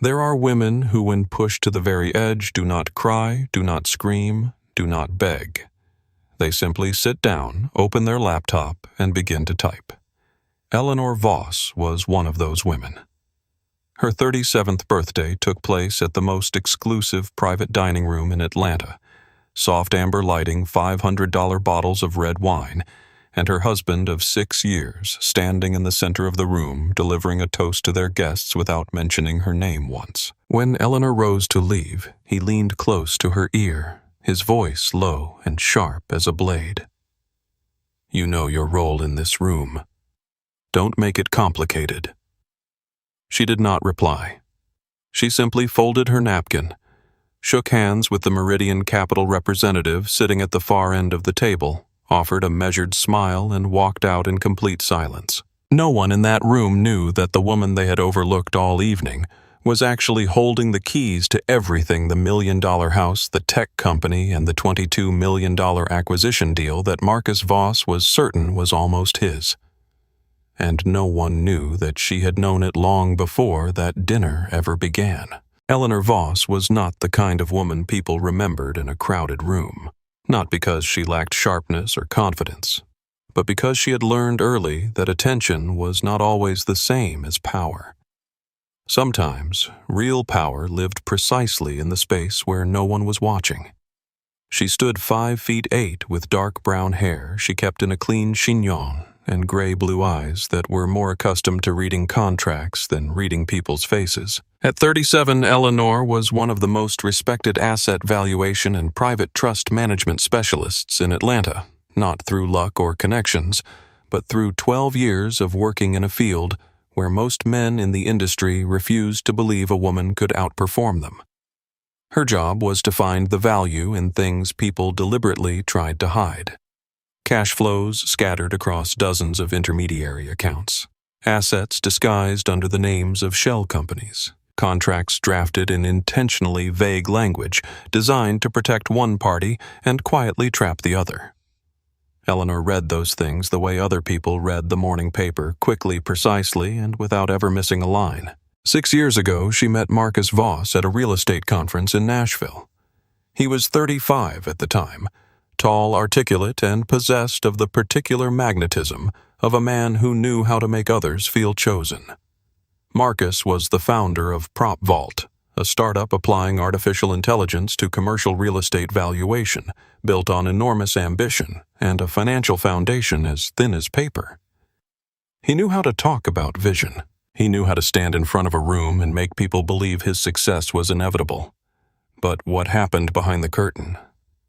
There are women who, when pushed to the very edge, do not cry, do not scream, do not beg. They simply sit down, open their laptop, and begin to type. Eleanor Voss was one of those women. Her 37th birthday took place at the most exclusive private dining room in Atlanta, soft amber lighting, $500 bottles of red wine, and her husband of 6 years standing in the center of the room delivering a toast to their guests without mentioning her name once. When Eleanor rose to leave, he leaned close to her ear, his voice low and sharp as a blade. "You know your role in this room. Don't make it complicated." She did not reply. She simply folded her napkin, shook hands with the Meridian Capital representative sitting at the far end of the table, offered a measured smile, and walked out in complete silence. No one in that room knew that the woman they had overlooked all evening was actually holding the keys to everything: the $1 million house, the tech company, and the $22 million acquisition deal that Marcus Voss was certain was almost his. And no one knew that she had known it long before that dinner ever began. Eleanor Voss was not the kind of woman people remembered in a crowded room. Not because she lacked sharpness or confidence, but because she had learned early that attention was not always the same as power. Sometimes, real power lived precisely in the space where no one was watching. She stood 5'8" with dark brown hair she kept in a clean chignon and gray-blue eyes that were more accustomed to reading contracts than reading people's faces. At 37, Eleanor was one of the most respected asset valuation and private trust management specialists in Atlanta, not through luck or connections, but through 12 years of working in a field where most men in the industry refused to believe a woman could outperform them. Her job was to find the value in things people deliberately tried to hide. Cash flows scattered across dozens of intermediary accounts, assets disguised under the names of shell companies, contracts drafted in intentionally vague language designed to protect one party and quietly trap the other. Eleanor read those things the way other people read the morning paper, quickly, precisely, and without ever missing a line. 6 years ago, she met Marcus Voss at a real estate conference in Nashville. He was 35 at the time, tall, articulate, and possessed of the particular magnetism of a man who knew how to make others feel chosen. Marcus was the founder of PropVault, a startup applying artificial intelligence to commercial real estate valuation, built on enormous ambition and a financial foundation as thin as paper. He knew how to talk about vision. He knew how to stand in front of a room and make people believe his success was inevitable. But what happened behind the curtain?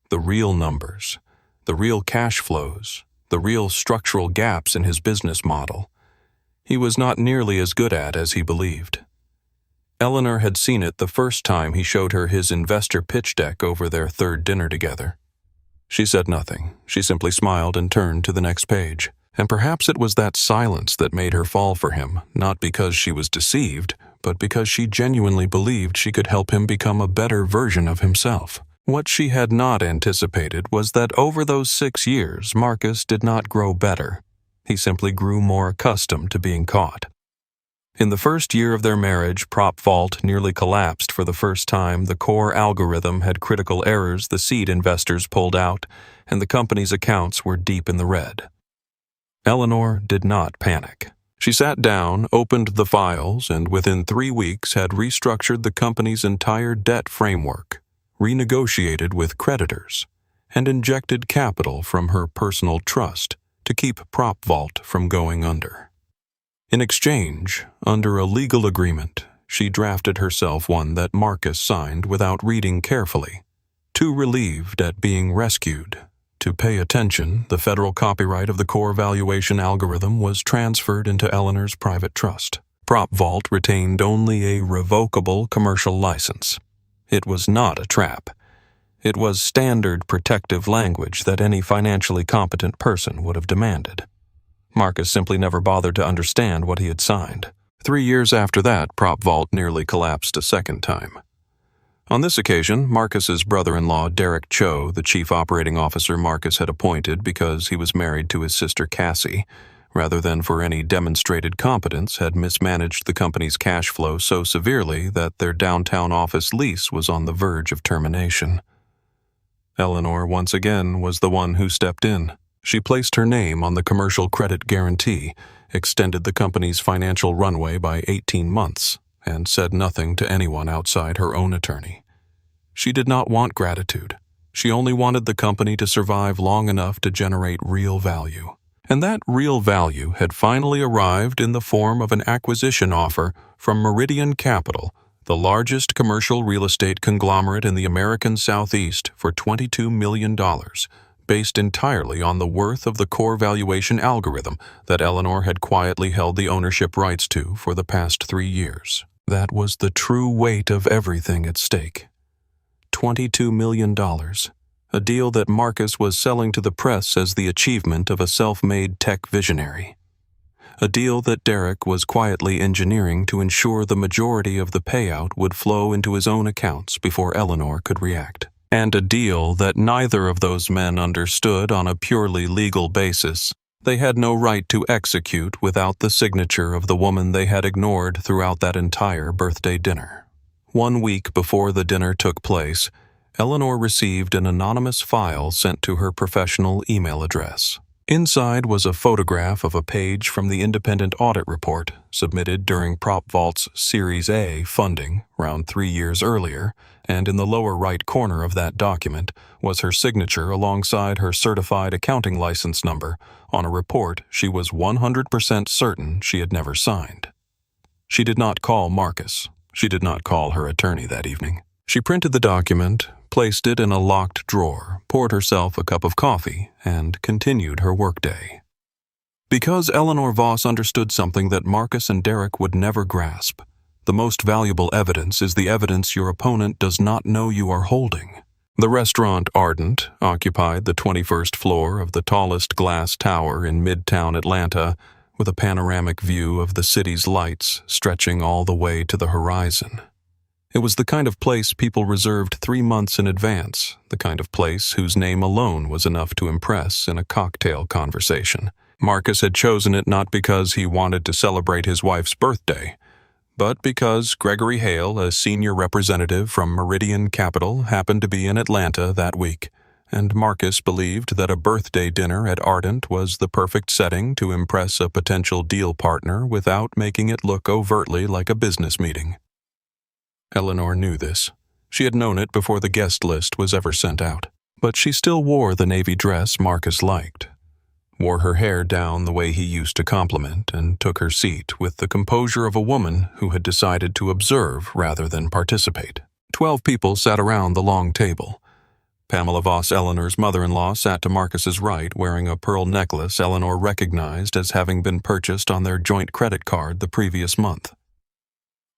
The real numbers, the real cash flows, the real structural gaps in his business model, he was not nearly as good at as he believed. Eleanor had seen it the first time he showed her his investor pitch deck over their third dinner together. She said nothing. She simply smiled and turned to the next page. And perhaps it was that silence that made her fall for him, not because she was deceived, but because she genuinely believed she could help him become a better version of himself. What she had not anticipated was that over those 6 years, Marcus did not grow better. He simply grew more accustomed to being caught. In the first year of their marriage, PropVault nearly collapsed for the first time. The core algorithm had critical errors the seed investors pulled out, and the company's accounts were deep in the red. Eleanor did not panic. She sat down, opened the files, and within 3 weeks had restructured the company's entire debt framework, renegotiated with creditors, and injected capital from her personal trust to keep PropVault from going under. In exchange, under a legal agreement, she drafted herself one that Marcus signed without reading carefully. Too relieved at being rescued to pay attention, the federal copyright of the core valuation algorithm was transferred into Eleanor's private trust. PropVault retained only a revocable commercial license. It was not a trap. It was standard protective language that any financially competent person would have demanded. Marcus simply never bothered to understand what he had signed. 3 years after that, PropVault nearly collapsed a second time. On this occasion, Marcus's brother-in-law, Derek Cho, the chief operating officer Marcus had appointed because he was married to his sister Cassie, rather than for any demonstrated competence, had mismanaged the company's cash flow so severely that their downtown office lease was on the verge of termination. Eleanor, once again, was the one who stepped in. She placed her name on the commercial credit guarantee, extended the company's financial runway by 18 months, and said nothing to anyone outside her own attorney. She did not want gratitude. She only wanted the company to survive long enough to generate real value. And that real value had finally arrived in the form of an acquisition offer from Meridian Capital, the largest commercial real estate conglomerate in the American Southeast, for $22 million, based entirely on the worth of the core valuation algorithm that Eleanor had quietly held the ownership rights to for the past 3 years. That was the true weight of everything at stake. $22 million, a deal that Marcus was selling to the press as the achievement of a self-made tech visionary. A deal that Derek was quietly engineering to ensure the majority of the payout would flow into his own accounts before Eleanor could react. And a deal that neither of those men understood on a purely legal basis. They had no right to execute without the signature of the woman they had ignored throughout that entire birthday dinner. 1 week before the dinner took place, Eleanor received an anonymous file sent to her professional email address. Inside was a photograph of a page from the independent audit report submitted during PropVault's Series A funding around 3 years earlier, and in the lower right corner of that document was her signature alongside her certified accounting license number on a report she was 100% certain she had never signed. She did not call Marcus. She did not call her attorney that evening. She printed the document, placed it in a locked drawer, poured herself a cup of coffee, and continued her workday. Because Eleanor Voss understood something that Marcus and Derek would never grasp. The most valuable evidence is the evidence your opponent does not know you are holding. The restaurant Ardent occupied the 21st floor of the tallest glass tower in Midtown Atlanta, with a panoramic view of the city's lights stretching all the way to the horizon. It was the kind of place people reserved 3 months in advance, the kind of place whose name alone was enough to impress in a cocktail conversation. Marcus had chosen it not because he wanted to celebrate his wife's birthday, but because Gregory Hale, a senior representative from Meridian Capital, happened to be in Atlanta that week, and Marcus believed that a birthday dinner at Ardent was the perfect setting to impress a potential deal partner without making it look overtly like a business meeting. Eleanor knew this. She had known it before the guest list was ever sent out. But she still wore the navy dress Marcus liked, wore her hair down the way he used to compliment, and took her seat with the composure of a woman who had decided to observe rather than participate. 12 people sat around the long table. Pamela Voss, Eleanor's mother-in-law, sat to Marcus's right wearing a pearl necklace Eleanor recognized as having been purchased on their joint credit card the previous month.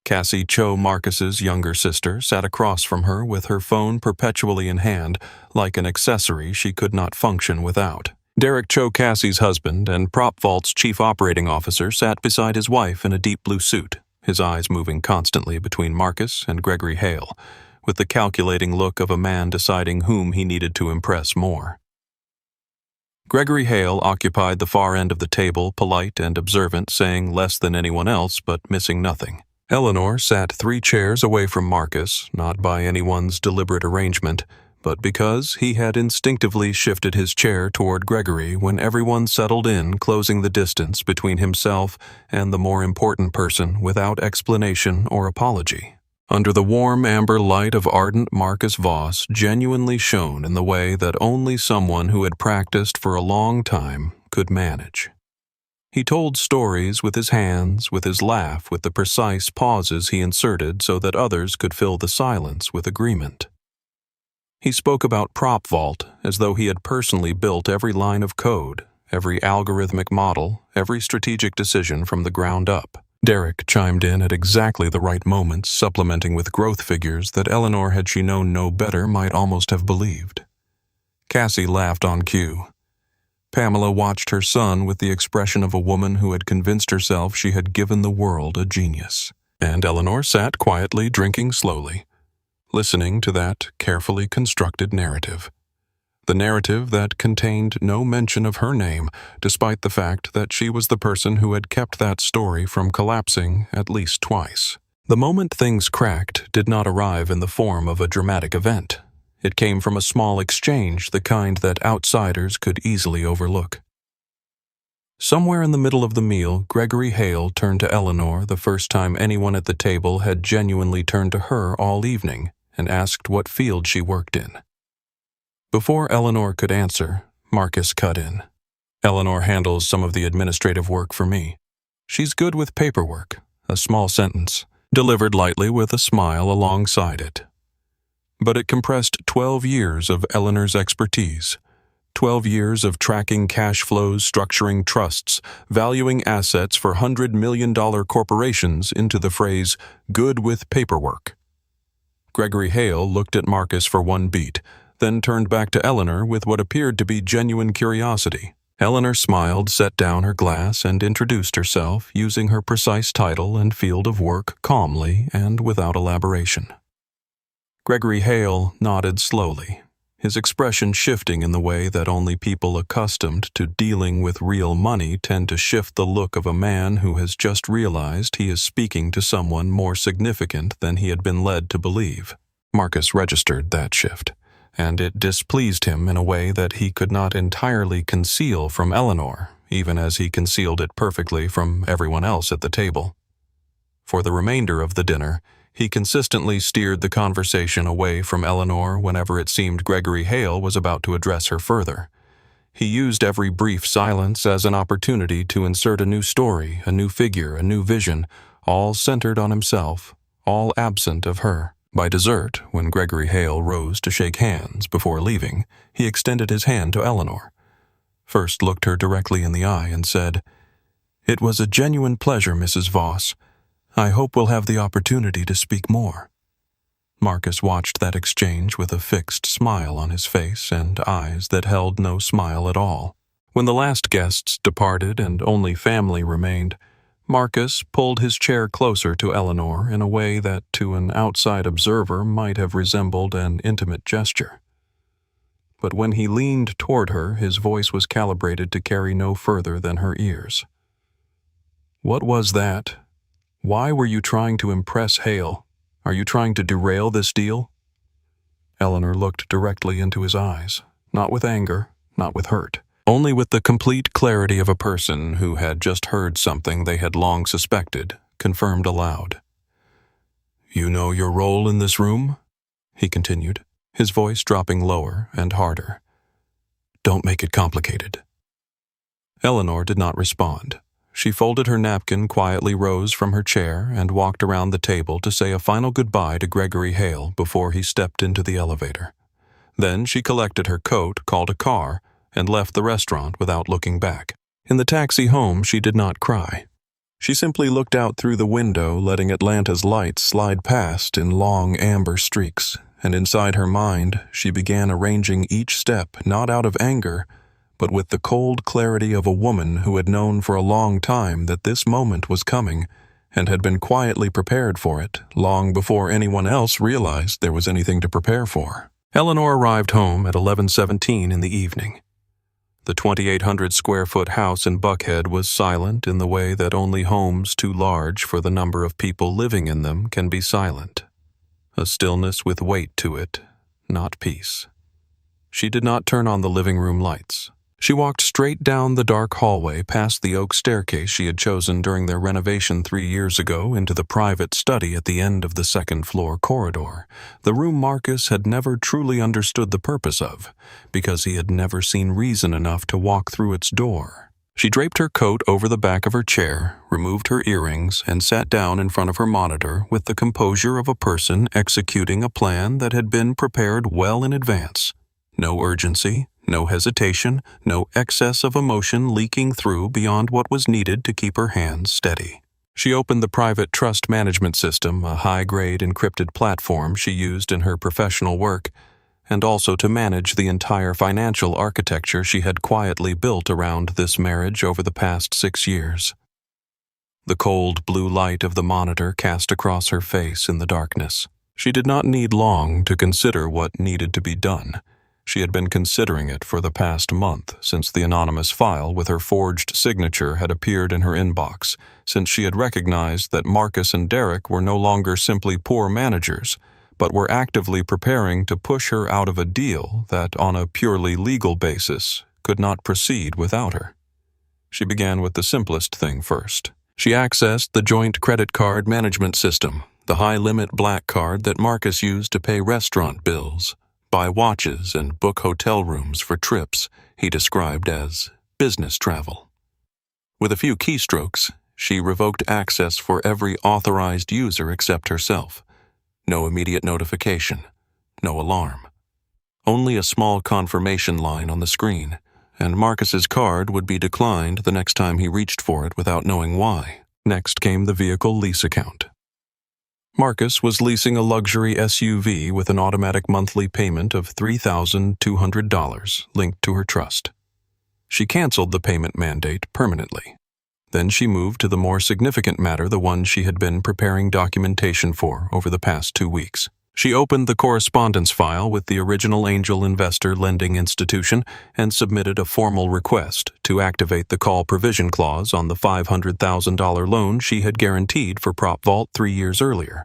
Cassie Cho, Marcus's younger sister, sat across from her with her phone perpetually in hand, like an accessory she could not function without. Derek Cho, Cassie's husband and PropVault's chief operating officer, sat beside his wife in a deep blue suit, his eyes moving constantly between Marcus and Gregory Hale, with the calculating look of a man deciding whom he needed to impress more. Gregory Hale occupied the far end of the table, polite and observant, saying less than anyone else but missing nothing. Eleanor sat 3 chairs away from Marcus, not by anyone's deliberate arrangement, but because he had instinctively shifted his chair toward Gregory when everyone settled in, closing the distance between himself and the more important person without explanation or apology. Under the warm amber light of Ardent, Marcus Voss genuinely shone in the way that only someone who had practiced for a long time could manage. He told stories with his hands, with his laugh, with the precise pauses he inserted so that others could fill the silence with agreement. He spoke about PropVault as though he had personally built every line of code, every algorithmic model, every strategic decision from the ground up. Derek chimed in at exactly the right moments, supplementing with growth figures that Eleanor, had she known no better, might almost have believed. Cassie laughed on cue. Pamela watched her son with the expression of a woman who had convinced herself she had given the world a genius. And Eleanor sat quietly, drinking slowly, listening to that carefully constructed narrative. The narrative that contained no mention of her name, despite the fact that she was the person who had kept that story from collapsing at least twice. The moment things cracked did not arrive in the form of a dramatic event. It came from a small exchange, the kind that outsiders could easily overlook. Somewhere in the middle of the meal, Gregory Hale turned to Eleanor the first time anyone at the table had genuinely turned to her all evening and asked what field she worked in. Before Eleanor could answer, Marcus cut in. "Eleanor handles some of the administrative work for me. She's good with paperwork," a small sentence, delivered lightly with a smile alongside it. But it compressed 12 years of Eleanor's expertise. 12 years of tracking cash flows, structuring trusts, valuing assets for $100 million corporations into the phrase, "good with paperwork." Gregory Hale looked at Marcus for one beat, then turned back to Eleanor with what appeared to be genuine curiosity. Eleanor smiled, set down her glass, and introduced herself, using her precise title and field of work calmly and without elaboration. Gregory Hale nodded slowly, his expression shifting in the way that only people accustomed to dealing with real money tend to shift the look of a man who has just realized he is speaking to someone more significant than he had been led to believe. Marcus registered that shift, and it displeased him in a way that he could not entirely conceal from Eleanor, even as he concealed it perfectly from everyone else at the table. For the remainder of the dinner, he consistently steered the conversation away from Eleanor whenever it seemed Gregory Hale was about to address her further. He used every brief silence as an opportunity to insert a new story, a new figure, a new vision, all centered on himself, all absent of her. By dessert, when Gregory Hale rose to shake hands before leaving, he extended his hand to Eleanor. First looked her directly in the eye and said, "It was a genuine pleasure, Mrs. Voss. I hope we'll have the opportunity to speak more." Marcus watched that exchange with a fixed smile on his face and eyes that held no smile at all. When the last guests departed and only family remained, Marcus pulled his chair closer to Eleanor in a way that to an outside observer might have resembled an intimate gesture. But when he leaned toward her, his voice was calibrated to carry no further than her ears. "What was that? Why were you trying to impress Hale? Are you trying to derail this deal?" Eleanor looked directly into his eyes, not with anger, not with hurt, only with the complete clarity of a person who had just heard something they had long suspected, confirmed aloud. "You know your role in this room?" he continued, his voice dropping lower and harder. "Don't make it complicated." Eleanor did not respond. She folded her napkin, quietly rose from her chair, and walked around the table to say a final goodbye to Gregory Hale before he stepped into the elevator. Then she collected her coat, called a car, and left the restaurant without looking back. In the taxi home, she did not cry. She simply looked out through the window, letting Atlanta's lights slide past in long amber streaks, and inside her mind, she began arranging each step not out of anger, but with the cold clarity of a woman who had known for a long time that this moment was coming and had been quietly prepared for it long before anyone else realized there was anything to prepare for. Eleanor arrived home at 11:17 in the evening. The 2,800-square-foot house in Buckhead was silent in the way that only homes too large for the number of people living in them can be silent. A stillness with weight to it, not peace. She did not turn on the living room lights. She walked straight down the dark hallway past the oak staircase she had chosen during their renovation 3 years ago into the private study at the end of the second-floor corridor, the room Marcus had never truly understood the purpose of, because he had never seen reason enough to walk through its door. She draped her coat over the back of her chair, removed her earrings, and sat down in front of her monitor with the composure of a person executing a plan that had been prepared well in advance. No urgency, no hesitation, no excess of emotion leaking through beyond what was needed to keep her hands steady. She opened the private trust management system, a high-grade encrypted platform she used in her professional work, and also to manage the entire financial architecture she had quietly built around this marriage over the past 6 years. The cold blue light of the monitor cast across her face in the darkness. She did not need long to consider what needed to be done. She had been considering it for the past month, since the anonymous file with her forged signature had appeared in her inbox, since she had recognized that Marcus and Derek were no longer simply poor managers, but were actively preparing to push her out of a deal that, on a purely legal basis, could not proceed without her. She began with the simplest thing first. She accessed the joint credit card management system, the high-limit black card that Marcus used to pay restaurant bills, buy watches, and book hotel rooms for trips he described as business travel. With a few keystrokes, she revoked access for every authorized user except herself. No immediate notification, no alarm. Only a small confirmation line on the screen, and Marcus's card would be declined the next time he reached for it without knowing why. Next came the vehicle lease account. Marcus was leasing a luxury SUV with an automatic monthly payment of $3,200 linked to her trust. She canceled the payment mandate permanently. Then she moved to the more significant matter, the one she had been preparing documentation for over the past 2 weeks. She opened the correspondence file with the original angel investor lending institution and submitted a formal request to activate the call provision clause on the $500,000 loan she had guaranteed for Prop Vault 3 years earlier.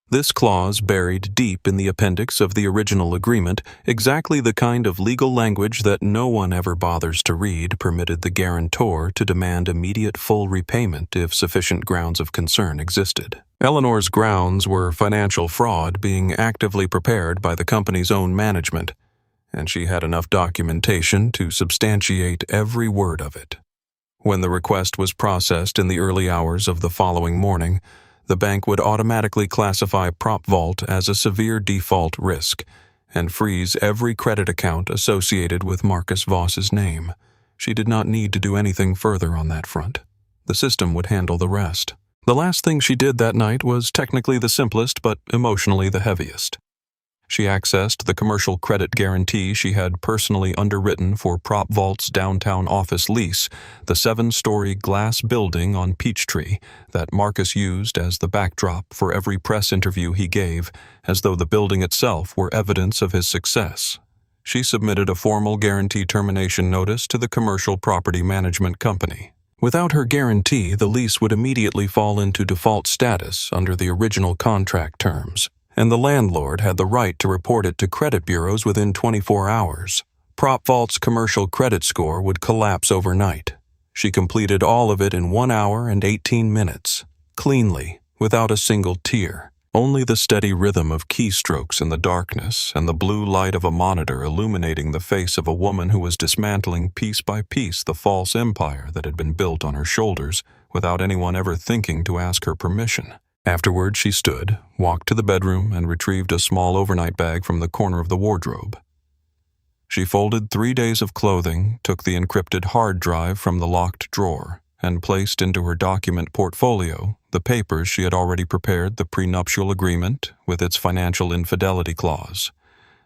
This clause, buried deep in the appendix of the original agreement, exactly the kind of legal language that no one ever bothers to read, permitted the guarantor to demand immediate full repayment if sufficient grounds of concern existed. Eleanor's grounds were financial fraud being actively prepared by the company's own management, and she had enough documentation to substantiate every word of it. When the request was processed in the early hours of the following morning, the bank would automatically classify Prop Vault as a severe default risk and freeze every credit account associated with Marcus Voss's name. She did not need to do anything further on that front. The system would handle the rest. The last thing she did that night was technically the simplest but emotionally the heaviest. She accessed the commercial credit guarantee she had personally underwritten for Prop Vault's downtown office lease, the 7-story glass building on Peachtree that Marcus used as the backdrop for every press interview he gave, as though the building itself were evidence of his success. She submitted a formal guarantee termination notice to the commercial property management company. Without her guarantee, the lease would immediately fall into default status under the original contract terms, and the landlord had the right to report it to credit bureaus within 24 hours. Prop Vault's commercial credit score would collapse overnight. She completed all of it in 1 hour and 18 minutes, cleanly, without a single tear. Only the steady rhythm of keystrokes in the darkness and the blue light of a monitor illuminating the face of a woman who was dismantling piece by piece the false empire that had been built on her shoulders without anyone ever thinking to ask her permission. Afterward, she stood, walked to the bedroom, and retrieved a small overnight bag from the corner of the wardrobe. She folded 3 days of clothing, took the encrypted hard drive from the locked drawer, and placed into her document portfolio the papers she had already prepared: the prenuptial agreement with its financial infidelity clause,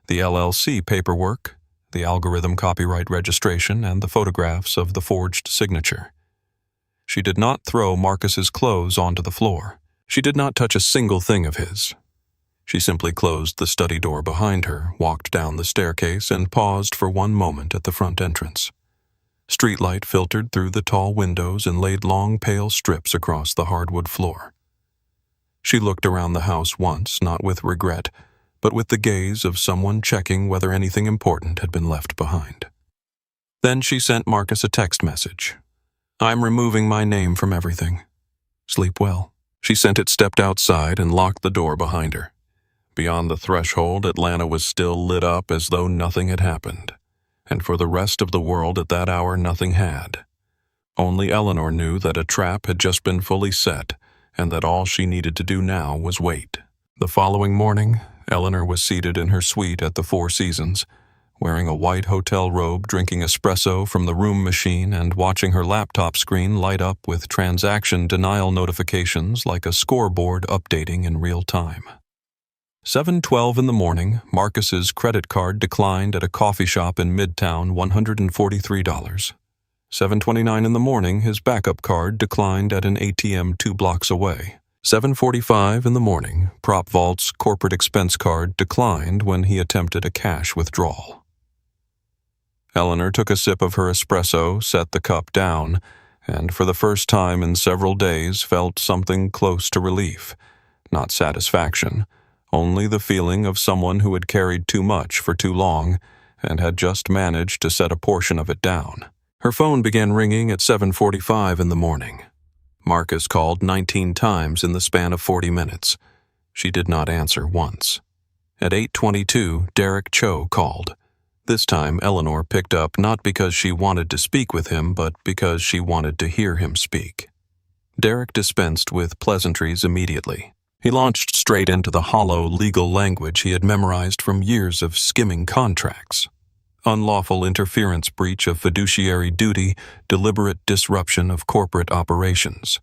the LLC paperwork, the algorithm copyright registration, and the photographs of the forged signature. She did not throw Marcus's clothes onto the floor. She did not touch a single thing of his. She simply closed the study door behind her, walked down the staircase, and paused for 1 moment at the front entrance. Streetlight filtered through the tall windows and laid long pale strips across the hardwood floor. She looked around the house once, not with regret, but with the gaze of someone checking whether anything important had been left behind. Then she sent Marcus a text message. "I'm removing my name from everything. Sleep well." She sent it, stepped outside, and locked the door behind her. Beyond the threshold, Atlanta was still lit up as though nothing had happened. And for the rest of the world at that hour, nothing had. Only Eleanor knew that a trap had just been fully set, and that all she needed to do now was wait. The following morning, Eleanor was seated in her suite at the Four Seasons, wearing a white hotel robe, drinking espresso from the room machine, and watching her laptop screen light up with transaction denial notifications like a scoreboard updating in real time. 7:12 in the morning, Marcus's credit card declined at a coffee shop in Midtown, $143. 7:29 in the morning, his backup card declined at an ATM 2 blocks away. 7:45 in the morning, Prop Vault's corporate expense card declined when he attempted a cash withdrawal. Eleanor took a sip of her espresso, set the cup down, and for the first time in several days felt something close to relief. Not satisfaction, only the feeling of someone who had carried too much for too long and had just managed to set a portion of it down. Her phone began ringing at 7:45 in the morning. Marcus called 19 times in the span of 40 minutes. She did not answer once. At 8:22, Derek Cho called. This time, Eleanor picked up not because she wanted to speak with him, but because she wanted to hear him speak. Derek dispensed with pleasantries immediately. He launched straight into the hollow legal language he had memorized from years of skimming contracts. Unlawful interference, breach of fiduciary duty, deliberate disruption of corporate operations.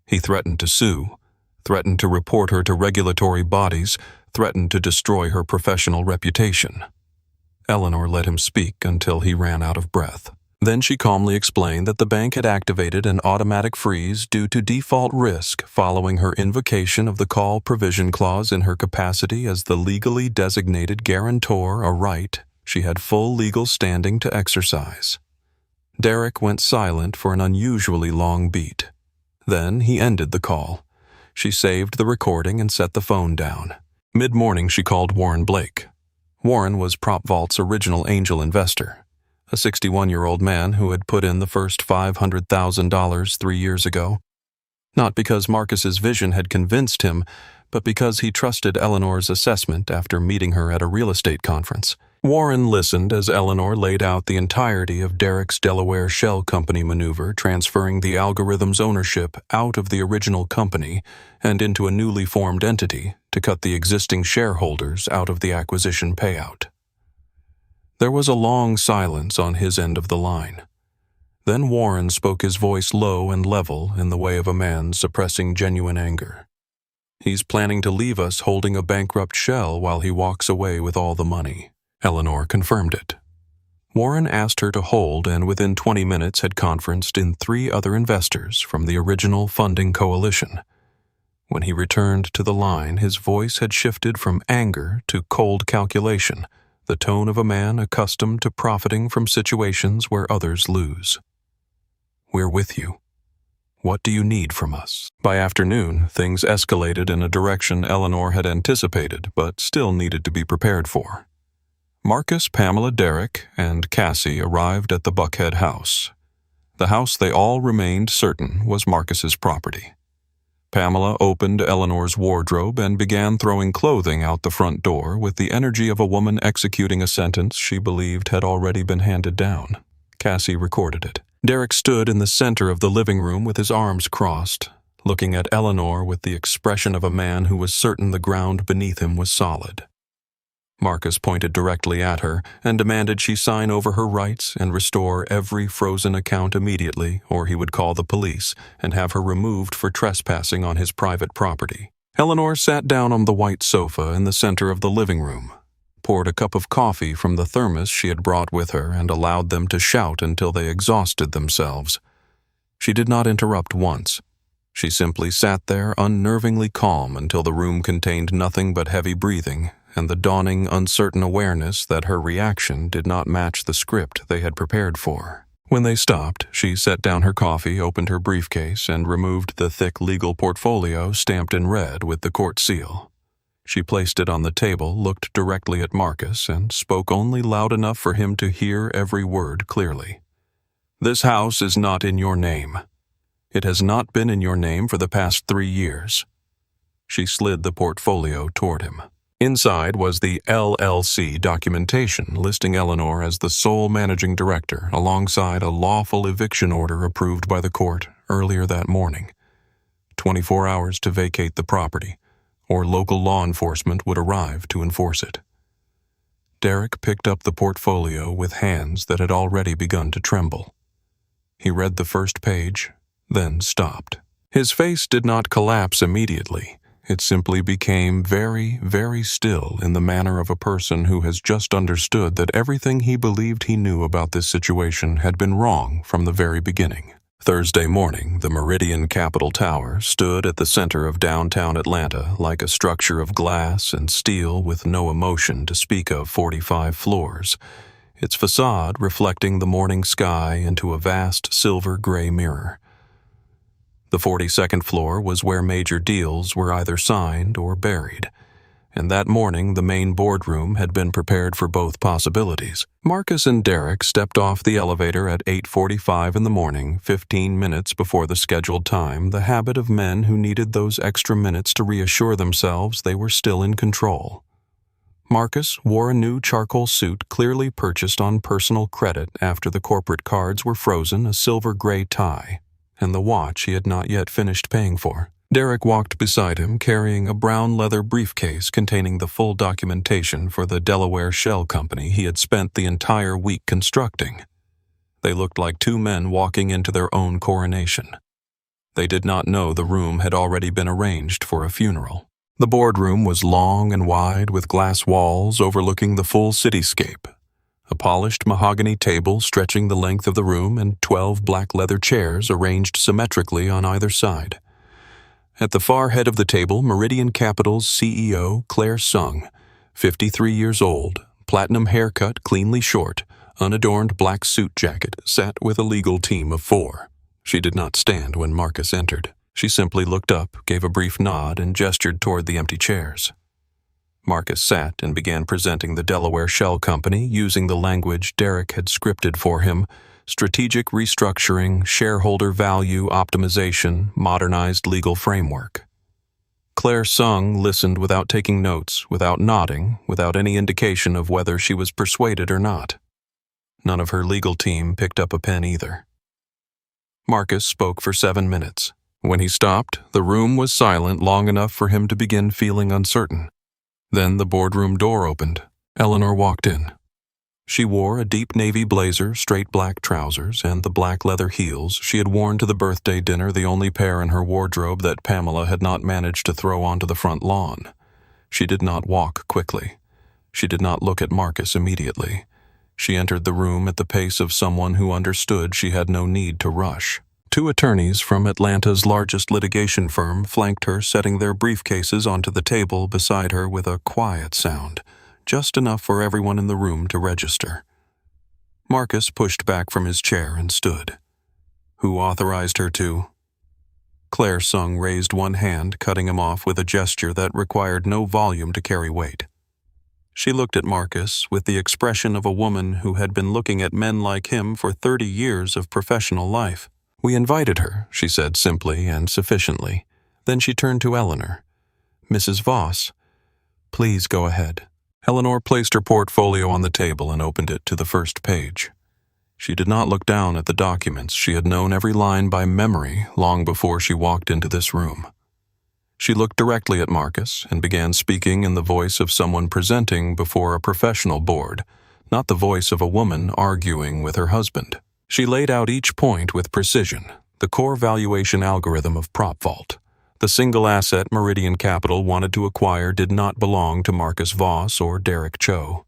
He threatened to sue, threatened to report her to regulatory bodies, threatened to destroy her professional reputation. Eleanor let him speak until he ran out of breath. Then she calmly explained that the bank had activated an automatic freeze due to default risk following her invocation of the call provision clause in her capacity as the legally designated guarantor, a right she had full legal standing to exercise. Derek went silent for an unusually long beat. Then he ended the call. She saved the recording and set the phone down. Mid-morning, she called Warren Blake. Warren was PropVault's original angel investor, a 61-year-old man who had put in the first $500,000 3 years ago. Not because Marcus's vision had convinced him, but because he trusted Eleanor's assessment after meeting her at a real estate conference. Warren listened as Eleanor laid out the entirety of Derek's Delaware Shell Company maneuver, transferring the algorithm's ownership out of the original company and into a newly formed entity to cut the existing shareholders out of the acquisition payout. There was a long silence on his end of the line. Then Warren spoke, his voice low and level in the way of a man suppressing genuine anger. "He's planning to leave us holding a bankrupt shell while he walks away with all the money." Eleanor confirmed it. Warren asked her to hold and within 20 minutes had conferenced in 3 other investors from the original funding coalition. When he returned to the line, his voice had shifted from anger to cold calculation, the tone of a man accustomed to profiting from situations where others lose. "We're with you. What do you need from us?" By afternoon, things escalated in a direction Eleanor had anticipated but still needed to be prepared for. Marcus, Pamela, Derek, and Cassie arrived at the Buckhead house. The house they all remained certain was Marcus's property. Pamela opened Eleanor's wardrobe and began throwing clothing out the front door with the energy of a woman executing a sentence she believed had already been handed down. Cassie recorded it. Derek stood in the center of the living room with his arms crossed, looking at Eleanor with the expression of a man who was certain the ground beneath him was solid. Marcus pointed directly at her and demanded she sign over her rights and restore every frozen account immediately, or he would call the police and have her removed for trespassing on his private property. Eleanor sat down on the white sofa in the center of the living room, poured a cup of coffee from the thermos she had brought with her, and allowed them to shout until they exhausted themselves. She did not interrupt once. She simply sat there unnervingly calm until the room contained nothing but heavy breathing and the dawning uncertain awareness that her reaction did not match the script they had prepared for. When they stopped, she set down her coffee, opened her briefcase, and removed the thick legal portfolio stamped in red with the court seal. She placed it on the table, looked directly at Marcus, and spoke only loud enough for him to hear every word clearly. "This house is not in your name. It has not been in your name for the past 3 years." She slid the portfolio toward him. Inside was the LLC documentation listing Eleanor as the sole managing director alongside a lawful eviction order approved by the court earlier that morning. 24 hours to vacate the property, or local law enforcement would arrive to enforce it. Derek picked up the portfolio with hands that had already begun to tremble. He read the first page, then stopped. His face did not collapse immediately. It simply became very, very still in the manner of a person who has just understood that everything he believed he knew about this situation had been wrong from the very beginning. Thursday morning, the Meridian Capitol Tower stood at the center of downtown Atlanta like a structure of glass and steel with no emotion to speak of 45 floors. its facade reflecting the morning sky into a vast silver-gray mirror. The 42nd floor was where major deals were either signed or buried, and that morning the main boardroom had been prepared for both possibilities. Marcus and Derek stepped off the elevator at 8:45 in the morning, 15 minutes before the scheduled time, the habit of men who needed those extra minutes to reassure themselves they were still in control. Marcus wore a new charcoal suit clearly purchased on personal credit after the corporate cards were frozen, a silver-gray tie, and the watch he had not yet finished paying for. Derek walked beside him carrying a brown leather briefcase containing the full documentation for the Delaware shell company he had spent the entire week constructing. They looked like two men walking into their own coronation. They did not know the room had already been arranged for a funeral. The boardroom was long and wide with glass walls overlooking the full cityscape, a polished mahogany table stretching the length of the room, and 12 black leather chairs arranged symmetrically on either side. At the far head of the table, Meridian Capital's CEO, Claire Sung, 53 years old, platinum haircut, cleanly short, unadorned black suit jacket, sat with a legal team of 4. She did not stand when Marcus entered. She simply looked up, gave a brief nod, and gestured toward the empty chairs. Marcus sat and began presenting the Delaware Shell Company using the language Derek had scripted for him: strategic restructuring, shareholder value optimization, modernized legal framework. Claire Sung listened without taking notes, without nodding, without any indication of whether she was persuaded or not. None of her legal team picked up a pen either. Marcus spoke for 7 minutes. When he stopped, the room was silent long enough for him to begin feeling uncertain. Then the boardroom door opened. Eleanor walked in. She wore a deep navy blazer, straight black trousers, and the black leather heels she had worn to the birthday dinner, the only pair in her wardrobe that Pamela had not managed to throw onto the front lawn. She did not walk quickly. She did not look at Marcus immediately. She entered the room at the pace of someone who understood she had no need to rush. 2 attorneys from Atlanta's largest litigation firm flanked her, setting their briefcases onto the table beside her with a quiet sound, just enough for everyone in the room to register. Marcus pushed back from his chair and stood. Who authorized her to? Claire Sung raised one hand, cutting him off with a gesture that required no volume to carry weight. She looked at Marcus with the expression of a woman who had been looking at men like him for 30 years of professional life. We invited her, she said simply and sufficiently. Then she turned to Eleanor. Mrs. Voss, please go ahead. Eleanor placed her portfolio on the table and opened it to the first page. She did not look down at the documents. She had known every line by memory long before she walked into this room. She looked directly at Marcus and began speaking in the voice of someone presenting before a professional board, not the voice of a woman arguing with her husband. She laid out each point with precision, the core valuation algorithm of PropVault. The single asset Meridian Capital wanted to acquire did not belong to Marcus Voss or Derek Cho.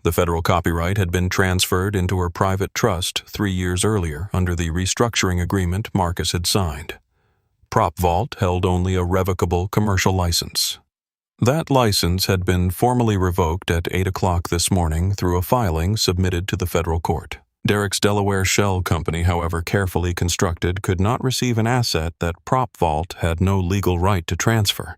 The federal copyright had been transferred into her private trust 3 years earlier under the restructuring agreement Marcus had signed. PropVault held only a revocable commercial license. That license had been formally revoked at 8 o'clock this morning through a filing submitted to the federal court. Derek's Delaware Shell Company, however carefully constructed, could not receive an asset that PropVault had no legal right to transfer.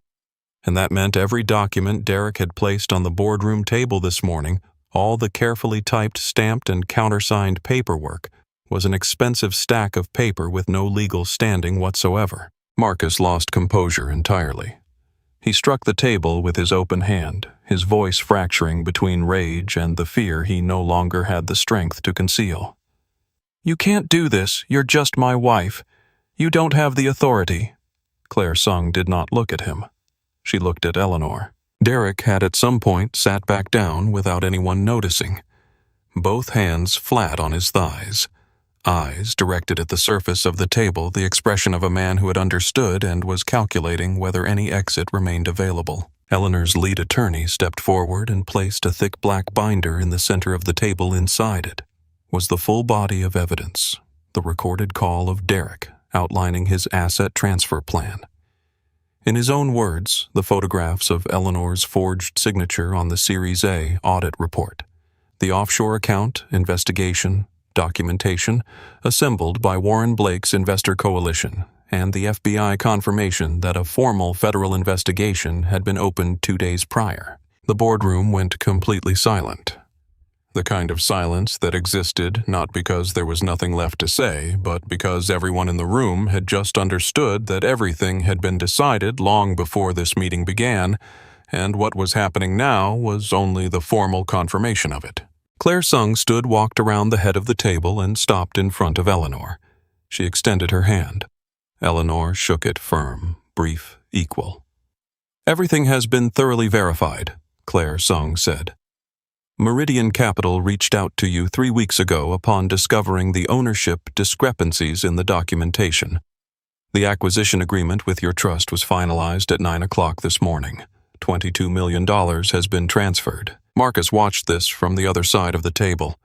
And that meant every document Derek had placed on the boardroom table this morning, all the carefully typed, stamped, and countersigned paperwork, was an expensive stack of paper with no legal standing whatsoever. Marcus lost composure entirely. He struck the table with his open hand, his voice fracturing between rage and the fear he no longer had the strength to conceal. You can't do this. You're just my wife. You don't have the authority. Claire Sung did not look at him. She looked at Eleanor. Derek had at some point sat back down without anyone noticing, both hands flat on his thighs, eyes directed at the surface of the table, the expression of a man who had understood and was calculating whether any exit remained available. Eleanor's lead attorney stepped forward and placed a thick black binder in the center of the table. Inside it was the full body of evidence, the recorded call of Derek outlining his asset transfer plan. In his own words, the photographs of Eleanor's forged signature on the Series A audit report, the offshore account, investigation, documentation, assembled by Warren Blake's Investor Coalition, and the FBI confirmation that a formal federal investigation had been opened 2 days prior. The boardroom went completely silent. The kind of silence that existed not because there was nothing left to say, but because everyone in the room had just understood that everything had been decided long before this meeting began, and what was happening now was only the formal confirmation of it. Claire Sung walked around the head of the table and stopped in front of Eleanor. She extended her hand. Eleanor shook it firm, brief, equal. "Everything has been thoroughly verified," Claire Sung said. "Meridian Capital reached out to you 3 weeks ago upon discovering the ownership discrepancies in the documentation. The acquisition agreement with your trust was finalized at 9 o'clock this morning. $22 million has been transferred." Marcus watched this from the other side of the table.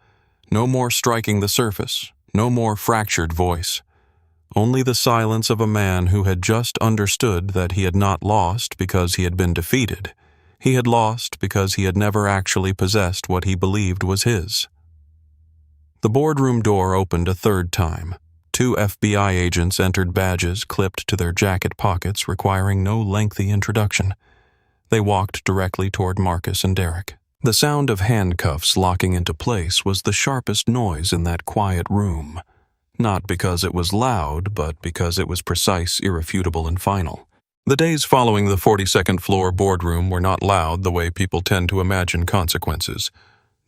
No more striking the surface, no more fractured voice. Only the silence of a man who had just understood that he had not lost because he had been defeated. He had lost because he had never actually possessed what he believed was his. The boardroom door opened a third time. 2 FBI agents entered, badges clipped to their jacket pockets, requiring no lengthy introduction. They walked directly toward Marcus and Derek. The sound of handcuffs locking into place was the sharpest noise in that quiet room. Not because it was loud, but because it was precise, irrefutable, and final. The days following the 42nd floor boardroom were not loud the way people tend to imagine consequences.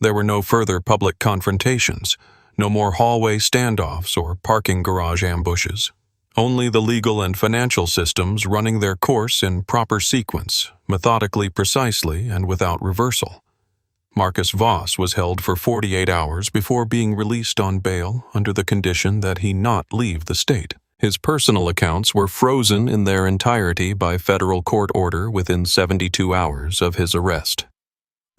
There were no further public confrontations, no more hallway standoffs or parking garage ambushes. Only the legal and financial systems running their course in proper sequence, methodically, precisely, and without reversal. Marcus Voss was held for 48 hours before being released on bail under the condition that he not leave the state. His personal accounts were frozen in their entirety by federal court order within 72 hours of his arrest.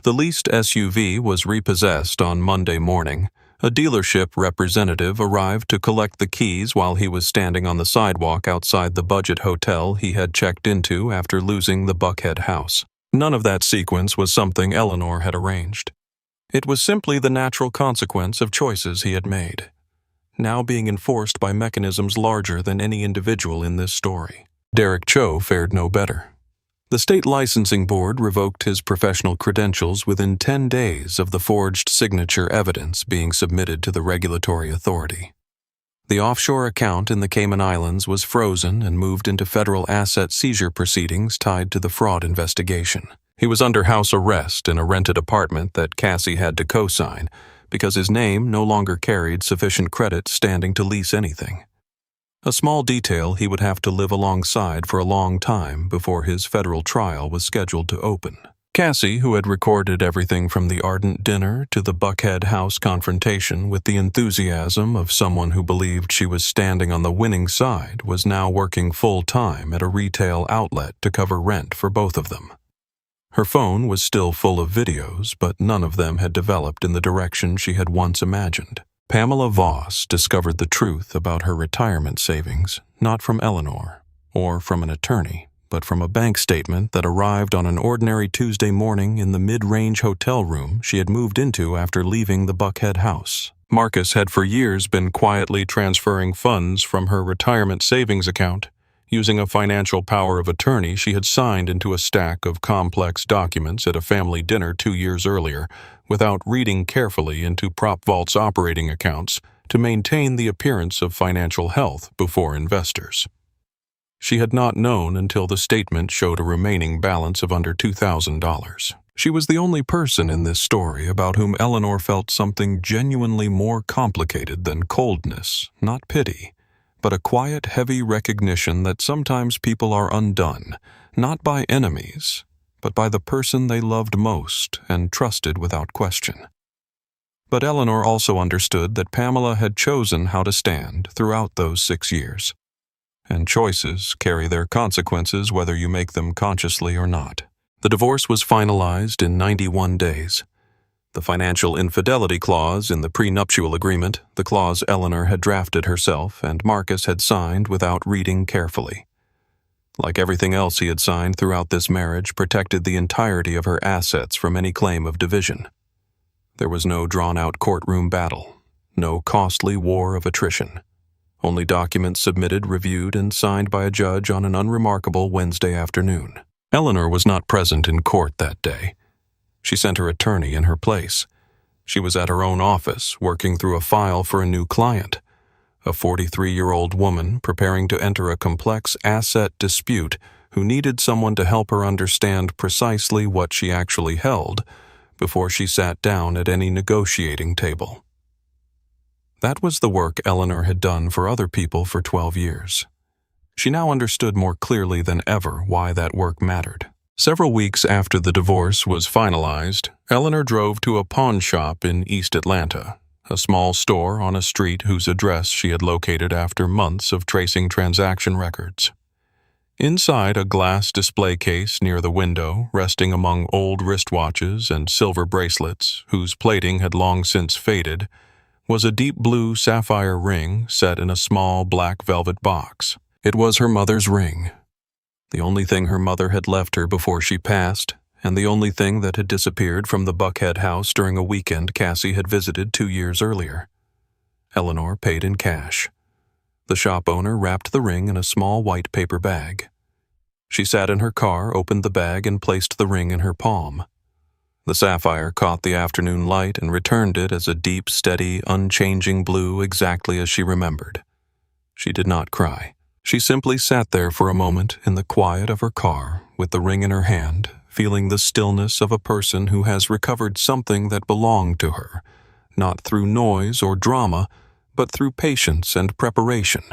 The leased SUV was repossessed on Monday morning. A dealership representative arrived to collect the keys while he was standing on the sidewalk outside the budget hotel he had checked into after losing the Buckhead house. None of that sequence was something Eleanor had arranged. It was simply the natural consequence of choices he had made, now being enforced by mechanisms larger than any individual in this story. Derek Cho fared no better. The state licensing board revoked his professional credentials within 10 days of the forged signature evidence being submitted to the regulatory authority. The offshore account in the Cayman Islands was frozen and moved into federal asset seizure proceedings tied to the fraud investigation. He was under house arrest in a rented apartment that Cassie had to co-sign because his name no longer carried sufficient credit standing to lease anything. A small detail he would have to live alongside for a long time before his federal trial was scheduled to open. Cassie, who had recorded everything from the Ardent dinner to the Buckhead house confrontation with the enthusiasm of someone who believed she was standing on the winning side, was now working full-time at a retail outlet to cover rent for both of them. Her phone was still full of videos, but none of them had developed in the direction she had once imagined. Pamela Voss discovered the truth about her retirement savings, not from Eleanor or from an attorney, but from a bank statement that arrived on an ordinary Tuesday morning in the mid-range hotel room she had moved into after leaving the Buckhead house. Marcus had for years been quietly transferring funds from her retirement savings account, using a financial power of attorney she had signed into a stack of complex documents at a family dinner 2 years earlier, without reading carefully into PropVault's operating accounts to maintain the appearance of financial health before investors. She had not known until the statement showed a remaining balance of under $2,000. She was the only person in this story about whom Eleanor felt something genuinely more complicated than coldness, not pity, but a quiet, heavy recognition that sometimes people are undone, not by enemies, but by the person they loved most and trusted without question. But Eleanor also understood that Pamela had chosen how to stand throughout those 6 years. And choices carry their consequences whether you make them consciously or not. The divorce was finalized in 91 days. The financial infidelity clause in the prenuptial agreement, the clause Eleanor had drafted herself and Marcus had signed without reading carefully. Like everything else he had signed throughout this marriage, protected the entirety of her assets from any claim of division. There was no drawn-out courtroom battle, no costly war of attrition. Only documents submitted, reviewed, and signed by a judge on an unremarkable Wednesday afternoon. Eleanor was not present in court that day. She sent her attorney in her place. She was at her own office, working through a file for a new client, a 43-year-old woman preparing to enter a complex asset dispute who needed someone to help her understand precisely what she actually held before she sat down at any negotiating table. That was the work Eleanor had done for other people for 12 years. She now understood more clearly than ever why that work mattered. Several weeks after the divorce was finalized, Eleanor drove to a pawn shop in East Atlanta, a small store on a street whose address she had located after months of tracing transaction records. Inside a glass display case near the window, resting among old wristwatches and silver bracelets whose plating had long since faded, was a deep blue sapphire ring set in a small black velvet box. It was her mother's ring, the only thing her mother had left her before she passed, and the only thing that had disappeared from the Buckhead house during a weekend Cassie had visited 2 years earlier. Eleanor paid in cash. The shop owner wrapped the ring in a small white paper bag. She sat in her car, opened the bag, and placed the ring in her palm. The sapphire caught the afternoon light and returned it as a deep, steady, unchanging blue exactly as she remembered. She did not cry. She simply sat there for a moment in the quiet of her car with the ring in her hand, feeling the stillness of a person who has recovered something that belonged to her, not through noise or drama, but through patience and preparation,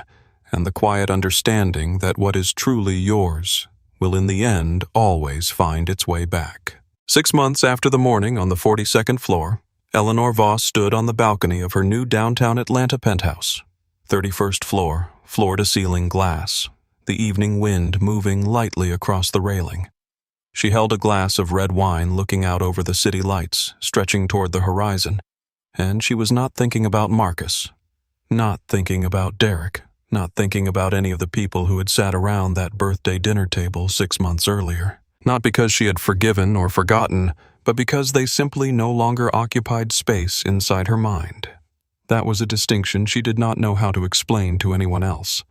and the quiet understanding that what is truly yours will in the end always find its way back. 6 months after the morning on the 42nd floor, Eleanor Voss stood on the balcony of her new downtown Atlanta penthouse. 31st floor, floor-to-ceiling glass, the evening wind moving lightly across the railing. She held a glass of red wine looking out over the city lights, stretching toward the horizon, and she was not thinking about Marcus, not thinking about Derek, not thinking about any of the people who had sat around that birthday dinner table 6 months earlier. Not because she had forgiven or forgotten, but because they simply no longer occupied space inside her mind. That was a distinction she did not know how to explain to anyone else.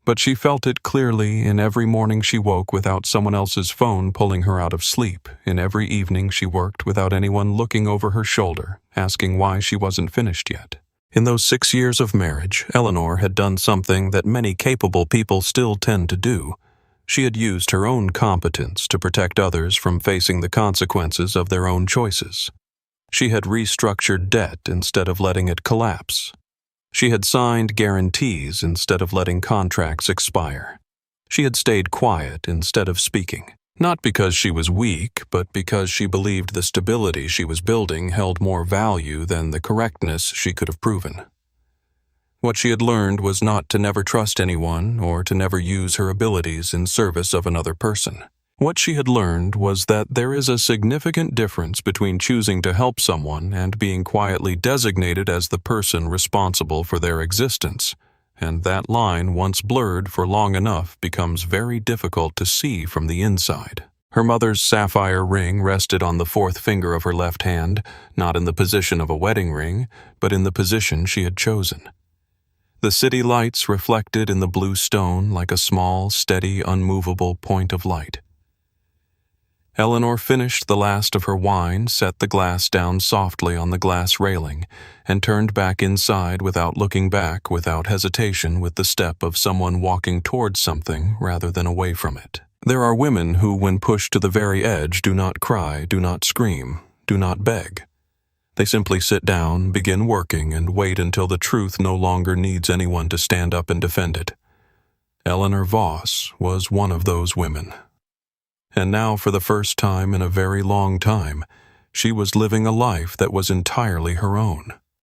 But she felt it clearly in every morning she woke without someone else's phone pulling her out of sleep, in every evening she worked without anyone looking over her shoulder, asking why she wasn't finished yet. In those 6 years of marriage, Eleanor had done something that many capable people still tend to do. She had used her own competence to protect others from facing the consequences of their own choices. She had restructured debt instead of letting it collapse. She had signed guarantees instead of letting contracts expire. She had stayed quiet instead of speaking, not because she was weak, but because she believed the stability she was building held more value than the correctness she could have proven. What she had learned was not to never trust anyone or to never use her abilities in service of another person. What she had learned was that there is a significant difference between choosing to help someone and being quietly designated as the person responsible for their existence, and that line, once blurred for long enough, becomes very difficult to see from the inside. Her mother's sapphire ring rested on the fourth finger of her left hand, not in the position of a wedding ring, but in the position she had chosen. The city lights reflected in the blue stone like a small, steady, unmovable point of light. Eleanor finished the last of her wine, set the glass down softly on the glass railing, and turned back inside without looking back, without hesitation, with the step of someone walking towards something rather than away from it. There are women who, when pushed to the very edge, do not cry, do not scream, do not beg. They simply sit down, begin working, and wait until the truth no longer needs anyone to stand up and defend it. Eleanor Voss was one of those women. And now, for the first time in a very long time, she was living a life that was entirely her own.